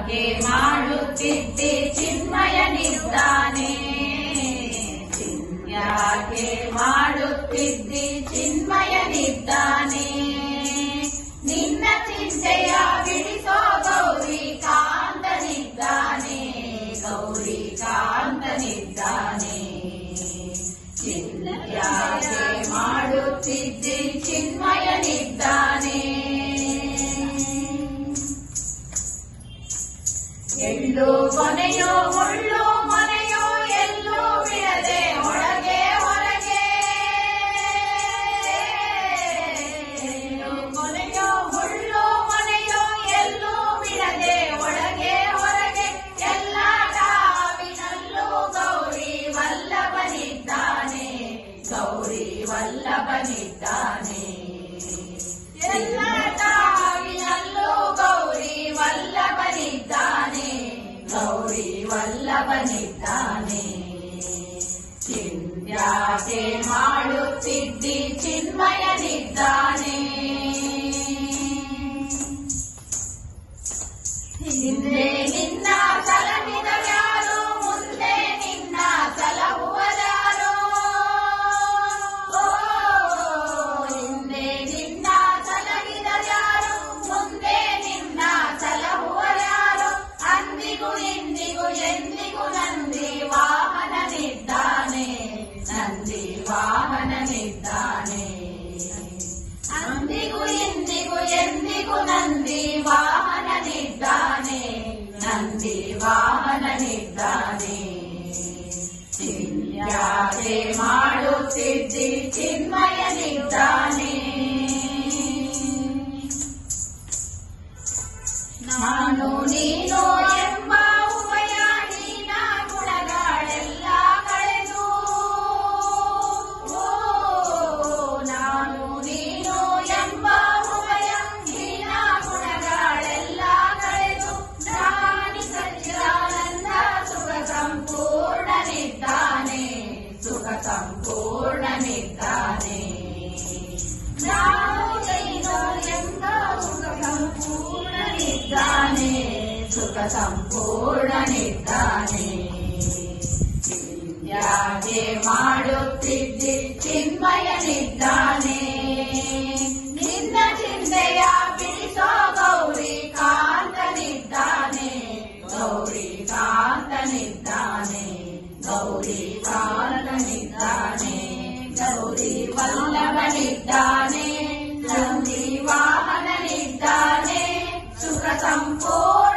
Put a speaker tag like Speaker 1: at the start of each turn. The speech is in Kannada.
Speaker 1: ಯಾಕೆ ಮಾಡುತ್ತಿದ್ದೆ ಚಿನ್ಮಯನಿದ್ದಾನೆ ಯಾಕೆ ಮಾಡುತ್ತಿದ್ದಿ ಚಿನ್ಮಯನಿದ್ದಾನೆ ನಿನ್ನ ಚಿಂತೆಯ ಬಿಡಿಸೋ ಗೌರಿ ಕಾಂತನಿದ್ದಾನೆ ಗೌರಿ ಕಾಂತನಿದ್ದಾನೆ ಯಾಕೆ ಮಾಡುತ್ತಿದ್ದಿ ಚಿನ್ಮಯನಿದ್ದಾನೆ ಎಳ್ಳು ಕೊನೆಯೋ ಮುಳ್ಳು ಮನೆಯೋ ಎಲ್ಲೂ ಬಿಡದೆ ಒಳಗೆ ಹೊರಗೆ ಎಳ್ಳು ಕೊನೆಯೋ ಮುಳ್ಳು ಮನೆಯೋ ಎಲ್ಲೂ ಬಿಡದೆ ಒಳಗೆ ಹೊರಗೆ ಎಲ್ಲ ಟಾವಿನಲ್ಲೂ ಗೌರಿ ವಲ್ಲಭನಿದ್ದಾನೆ ಗೌರಿ ವಲ್ಲಭನಿದ್ದಾನೆ ಎಲ್ಲ ಟಾವಿನಲ್ಲೂ ಗೌರಿ ವಲ್ಲಭನಿದ್ದಾನೆ ಗೌರಿ ವಲ್ಲಭನಿದ್ದಾನೆ ಯಾಕೆ ಮಾಡುತ್ತಿದ್ದಿ ಚಿನ್ಮಯನಿದ್ದಾನೆ ಹಿಂದೆ ನಿನ್ನ ಸಲಹಿದರ್ಯಾರು ಮುಂದೆ ನಿನ್ನ ಸಲಹುವರಾರು ಹಿಂದೆ ನಿನ್ನ ಸಲಹಿದರ್ಯಾರು ಮುಂದೆ ನಿನ್ನ ಸಲಹುವರಾರು ಅಂದಿಗೂ ಇಂದಿಗೂ ಎಂದಿಗೂ ನಂದಿ ವಾಹನನಿದ್ದಾನೆ ನಂದಿ ವಾಹನನಿದ್ದಾನೆ ಅಂದಿಗೂ ಇಂದಿಗೂ ಎಂದಿಗೂ ನಂದಿ ವಾಹನನಿದ್ದಾನೆ ನಂದಿ ವಾಹನನಿದ್ದಾನೆ ಯಾಕೆ ಮಾಡುತ್ತಿದ್ದಿ ಚಿನ್ಮಯನಿದ್ದಾನೆ ನಾನು ನೀನು ಎಂಬ ಉಭಯ ಹೀನ ಗುಣಗಳೆಲ್ಲ ಕಳೆದು ನಾನು ನೀನು ಎಂಬ ಉಭಯ ಹೀನ ಗುಣಗಳೆಲ್ಲ ಕಳೆದು ರಾಣಿ ಸಚ್ಚಿದಾನಂದ ಸುಖ ಸಂಪೂರ್ಣನಿದ್ದಾನೆ ಸುಖ ಸಂಪೂರ್ಣನಿದ್ದಾನೆ ನಾನು ನೀನು ಎಂಬ ಸುಖ ಸಂಪೂರ್ಣನಿದ್ದಾನೆ ಸುಖ ಸಂಪೂರ್ಣನಿದ್ದಾನೆ ಯಾಕೆ ಮಾಡುತ್ತಿದ್ದಿ ಚಿನ್ಮಯನಿದ್ದಾನೆ ನಿನ್ನ ಚಿಂತೆಯ ಬಿಡಿಸೋ ಗೌರಿ ಕಾಂತನಿದ್ದಾನೆ ಗೌರಿ ಕಾಂತನಿದ್ದಾನೆ ಗೌರಿ ಕಾಂತನಿದ್ದಾನೆ ಗೌರಿ ವಲ್ಲಭನಿದ್ದಾನೆ ನಂದಿ ವಾಹನನಿದ್ದಾನೆ ಸುಖ ಸಂಪೂರ್ಣ